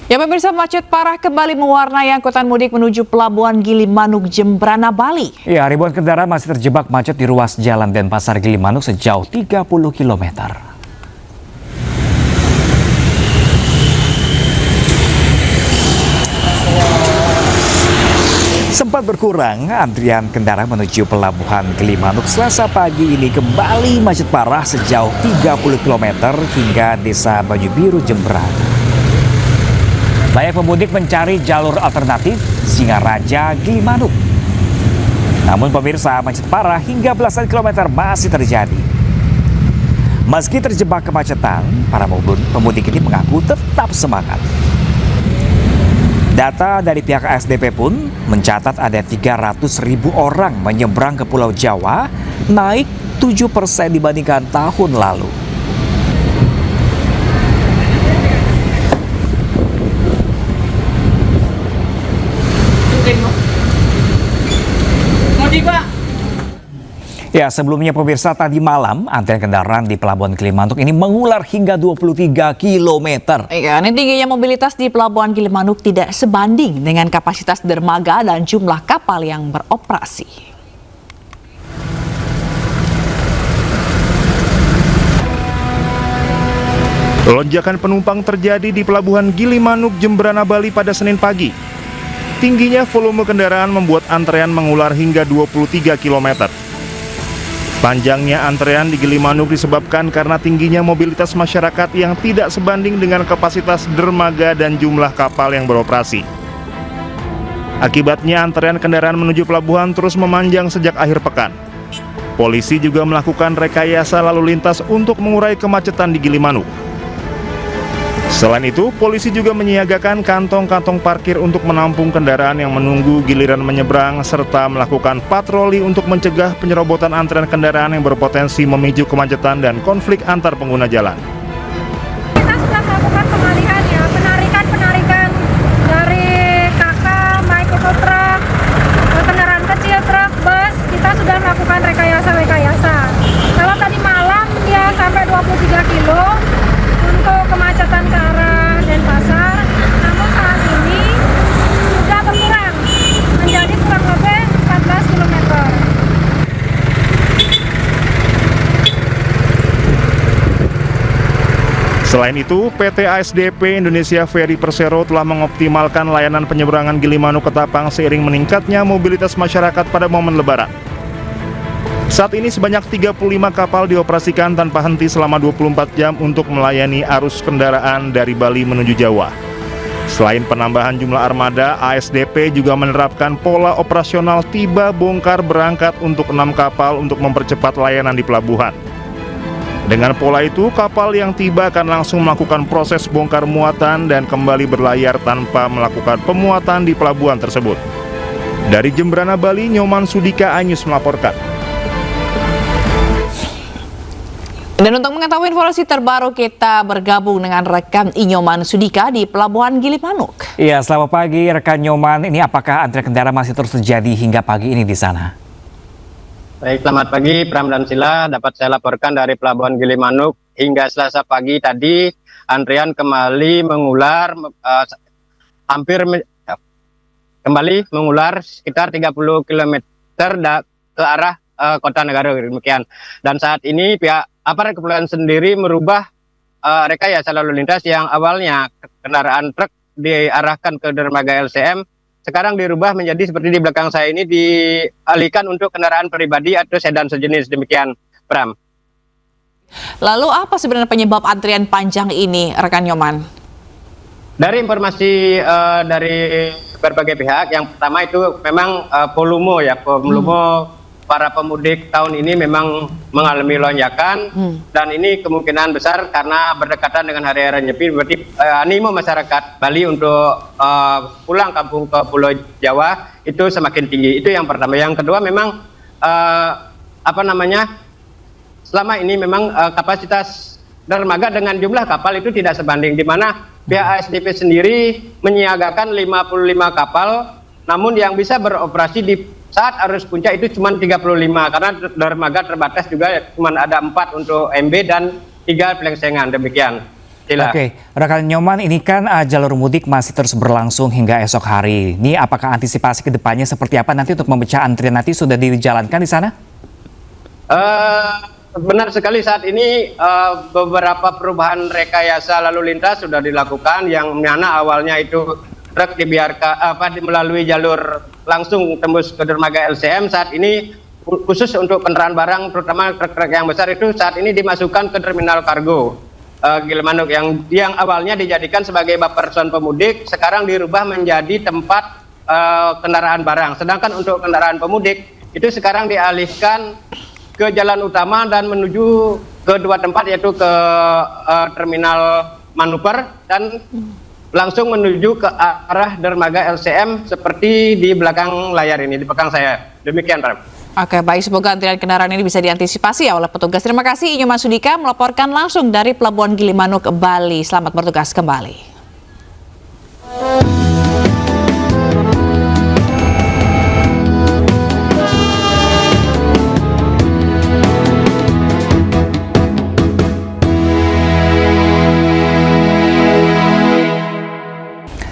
Ya pemirsa, macet parah kembali mewarnai angkutan mudik menuju Pelabuhan Gilimanuk, Jembrana, Bali. Ya, ribuan kendaraan masih terjebak macet di ruas jalan Denpasar Gilimanuk sejauh 30 km. Sempat berkurang, antrian kendaraan menuju Pelabuhan Gilimanuk Selasa pagi ini kembali macet parah sejauh 30 km hingga Desa Banyu Biru, Jembrana. Banyak pemudik mencari jalur alternatif Singaraja Gilimanuk. Namun pemirsa, macet parah hingga belasan kilometer masih terjadi. Meski terjebak kemacetan, para pemudik ini mengaku tetap semangat. Data dari pihak ASDP pun mencatat ada 300.000 orang menyeberang ke Pulau Jawa, naik 7% dibandingkan tahun lalu. Ya, sebelumnya pemirsa, tadi malam antrian kendaraan di Pelabuhan Gilimanuk ini mengular hingga 23 km. Ya, ini tingginya mobilitas di Pelabuhan Gilimanuk tidak sebanding dengan kapasitas dermaga dan jumlah kapal yang beroperasi. Lonjakan penumpang terjadi di Pelabuhan Gilimanuk, Jembrana, Bali pada Senin pagi. Tingginya volume kendaraan membuat antrean mengular hingga 23 km. Panjangnya antrean di Gilimanuk disebabkan karena tingginya mobilitas masyarakat yang tidak sebanding dengan kapasitas dermaga dan jumlah kapal yang beroperasi. Akibatnya antrean kendaraan menuju pelabuhan terus memanjang sejak akhir pekan. Polisi juga melakukan rekayasa lalu lintas untuk mengurai kemacetan di Gilimanuk. Selain itu, polisi juga menyiagakan kantong-kantong parkir untuk menampung kendaraan yang menunggu giliran menyeberang serta melakukan patroli untuk mencegah penyerobotan antrean kendaraan yang berpotensi memicu kemacetan dan konflik antar pengguna jalan. Kita sudah melakukan pengalihan ya, penarikan dari KK, baik itu truk, kendaraan kecil, truk, bus, kita sudah melakukan rekayasa. Kalau tadi malam dia sampai 23 kilo untuk kemacetan ke arah Denpasar, namun saat ini sudah berkurang menjadi kurang lebih 14 km. Selain itu, PT ASDP Indonesia Ferry Persero telah mengoptimalkan layanan penyeberangan Gilimanuk ke Tapang seiring meningkatnya mobilitas masyarakat pada momen Lebaran. Saat ini sebanyak 35 kapal dioperasikan tanpa henti selama 24 jam untuk melayani arus kendaraan dari Bali menuju Jawa. Selain penambahan jumlah armada, ASDP juga menerapkan pola operasional tiba bongkar berangkat untuk 6 kapal untuk mempercepat layanan di pelabuhan. Dengan pola itu, kapal yang tiba akan langsung melakukan proses bongkar muatan dan kembali berlayar tanpa melakukan pemuatan di pelabuhan tersebut. Dari Jembrana, Bali, Nyoman Sudika, iNews melaporkan. Dan untuk mengetahui informasi terbaru, kita bergabung dengan rekan Nyoman Sudika di Pelabuhan Gilimanuk. Iya, selamat pagi rekan Nyoman. Ini apakah antrian kendaraan masih terus terjadi hingga pagi ini di sana? Baik, selamat pagi Pram dan Sila. Dapat saya laporkan dari Pelabuhan Gilimanuk hingga Selasa pagi tadi antrian kembali mengular kembali mengular sekitar 30 km ke arah Kota Negara, demikian. Dan saat ini pihak aparat kepolisian sendiri merubah rekayasa lalu lintas yang awalnya kendaraan truk diarahkan ke dermaga LCM, sekarang dirubah menjadi seperti di belakang saya ini, dialihkan untuk kendaraan pribadi atau sedan sejenis, demikian Pram. Lalu apa sebenarnya penyebab antrian panjang ini, rekan Nyoman? Dari informasi dari berbagai pihak, yang pertama itu memang volume para pemudik tahun ini memang mengalami lonjakan, dan ini kemungkinan besar karena berdekatan dengan hari raya Nyepi, berarti animo masyarakat Bali untuk pulang kampung ke Pulau Jawa itu semakin tinggi. Itu yang pertama. Yang kedua memang selama ini memang kapasitas dermaga dengan jumlah kapal itu tidak sebanding, di mana pihak ASDP sendiri menyiagakan 55 kapal, namun yang bisa beroperasi di saat arus puncak itu cuma 35, karena dermaga terbatas juga, cuma ada 4 untuk MB dan 3 pelengsengan, demikian. Jila. Oke, rekan Nyoman, ini kan jalur mudik masih terus berlangsung hingga esok hari. Ini apakah antisipasi ke depannya seperti apa nanti untuk memecah antrian nanti sudah dijalankan di sana? Benar sekali, saat ini beberapa perubahan rekayasa lalu lintas sudah dilakukan, yang mana awalnya itu truk dibiarkan melalui jalur langsung tembus ke dermaga LCM. Saat ini khusus untuk kendaraan barang, terutama truk-truk yang besar itu saat ini dimasukkan ke terminal kargo Gilimanuk yang awalnya dijadikan sebagai buffer zone pemudik, sekarang dirubah menjadi tempat kendaraan barang. Sedangkan untuk kendaraan pemudik itu sekarang dialihkan ke jalan utama dan menuju ke dua tempat, yaitu ke terminal manuver dan langsung menuju ke arah dermaga LCM seperti di belakang layar ini, di belakang saya. Demikian, Ram. Oke, baik, semoga antrian kendaraan ini bisa diantisipasi ya oleh petugas. Terima kasih Nyoman Sudika melaporkan langsung dari Pelabuhan Gilimanuk, Bali. Selamat bertugas kembali.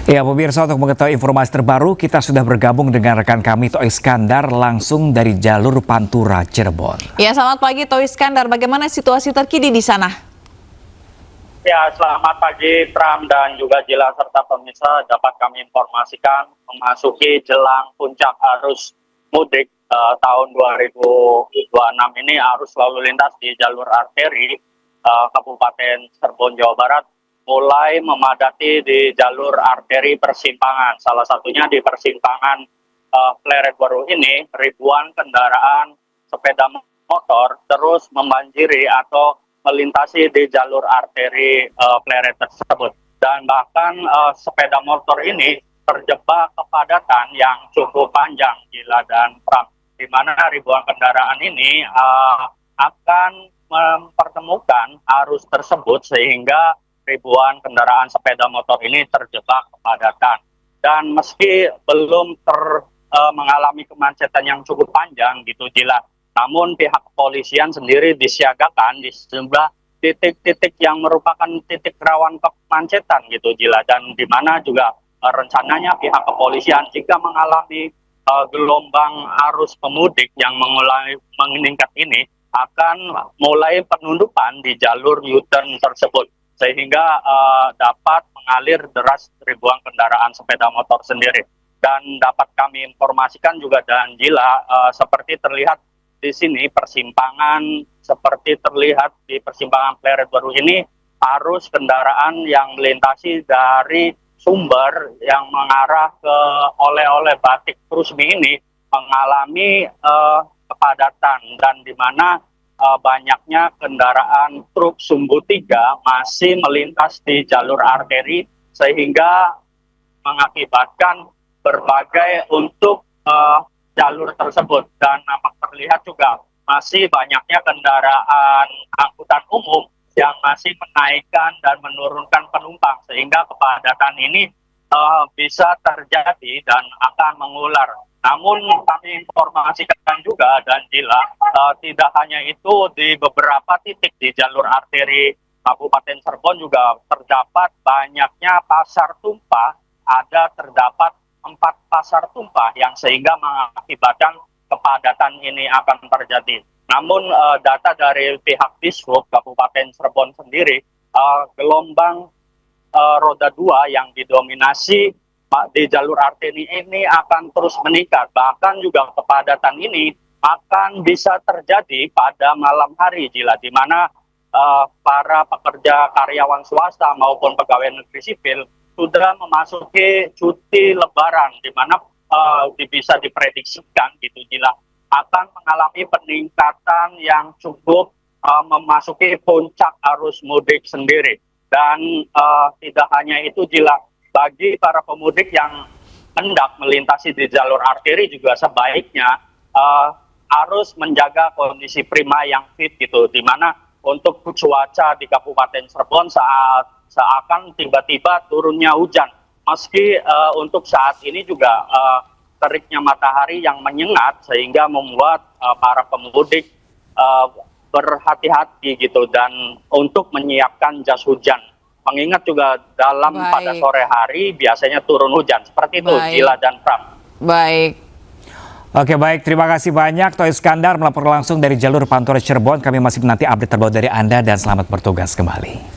Ya, pemirsa, untuk mengetahui informasi terbaru, kita sudah bergabung dengan rekan kami Toh Iskandar langsung dari jalur Pantura, Cirebon. Ya, selamat pagi Toh Iskandar. Bagaimana situasi terkini di sana? Ya, selamat pagi Pram dan juga Jila serta pemirsa. Dapat kami informasikan memasuki jelang puncak arus mudik tahun 2026 ini, arus lalu lintas di jalur arteri Kabupaten Cirebon, Jawa Barat mulai memadati di jalur arteri persimpangan. Salah satunya di persimpangan Pleret Baru ini, ribuan kendaraan sepeda motor terus membanjiri atau melintasi di jalur arteri Pleret tersebut. Dan bahkan sepeda motor ini terjebak kepadatan yang cukup panjang, Gila dan Pram, di mana ribuan kendaraan ini akan mempertemukan arus tersebut sehingga ribuan kendaraan sepeda motor ini terjebak kepadatan. Dan meski belum mengalami kemacetan yang cukup panjang gitu, Jila, namun pihak kepolisian sendiri disiagakan di sejumlah titik-titik yang merupakan titik rawan kemacetan gitu, Jila, dan di mana juga rencananya pihak kepolisian jika mengalami gelombang arus pemudik yang mulai meningkat ini akan mulai penundukan di jalur U-turn tersebut, sehingga dapat mengalir deras ribuan kendaraan sepeda motor sendiri. Dan dapat kami informasikan juga dan Jila, seperti terlihat di sini seperti terlihat di persimpangan Pleret Baru ini, arus kendaraan yang melintasi dari sumber yang mengarah ke oleh-oleh Batik Rusmi ini mengalami kepadatan, dan di mana banyaknya kendaraan truk Sumbu 3 masih melintas di jalur arteri sehingga mengakibatkan berbagai untuk jalur tersebut. Dan nampak terlihat juga masih banyaknya kendaraan angkutan umum yang masih menaikkan dan menurunkan penumpang, sehingga kepadatan ini bisa terjadi dan akan mengular. Namun kami informasikan juga dan Jila, tidak hanya itu, di beberapa titik di jalur arteri Kabupaten Cirebon juga terdapat banyaknya pasar tumpah. Terdapat 4 pasar tumpah yang sehingga mengakibatkan kepadatan ini akan terjadi. Namun data dari pihak Dishub Kabupaten Cirebon sendiri, gelombang roda 2 yang didominasi di jalur arteri ini akan terus meningkat. Bahkan juga kepadatan ini akan bisa terjadi pada malam hari, Jila, di mana para pekerja karyawan swasta maupun pegawai negeri sipil sudah memasuki cuti lebaran, di mana bisa diprediksikan gitu, Jila, akan mengalami peningkatan yang cukup memasuki puncak arus mudik sendiri. Dan tidak hanya itu, Jila, bagi para pemudik yang hendak melintasi di jalur arteri juga sebaiknya harus menjaga kondisi prima yang fit gitu, di mana untuk cuaca di Kabupaten Cirebon saat seakan tiba-tiba turunnya hujan. Meski untuk saat ini juga teriknya matahari yang menyengat sehingga membuat para pemudik berhati-hati gitu, dan untuk menyiapkan jas hujan Mengingat juga dalam Baik. pada sore hari biasanya turun hujan. Seperti itu, Baik. Gila dan Pram. Baik. Oke baik, terima kasih banyak Toh Iskandar melaporkan langsung dari jalur Pantura Cirebon. Kami masih menanti update terbaru dari Anda dan selamat bertugas kembali.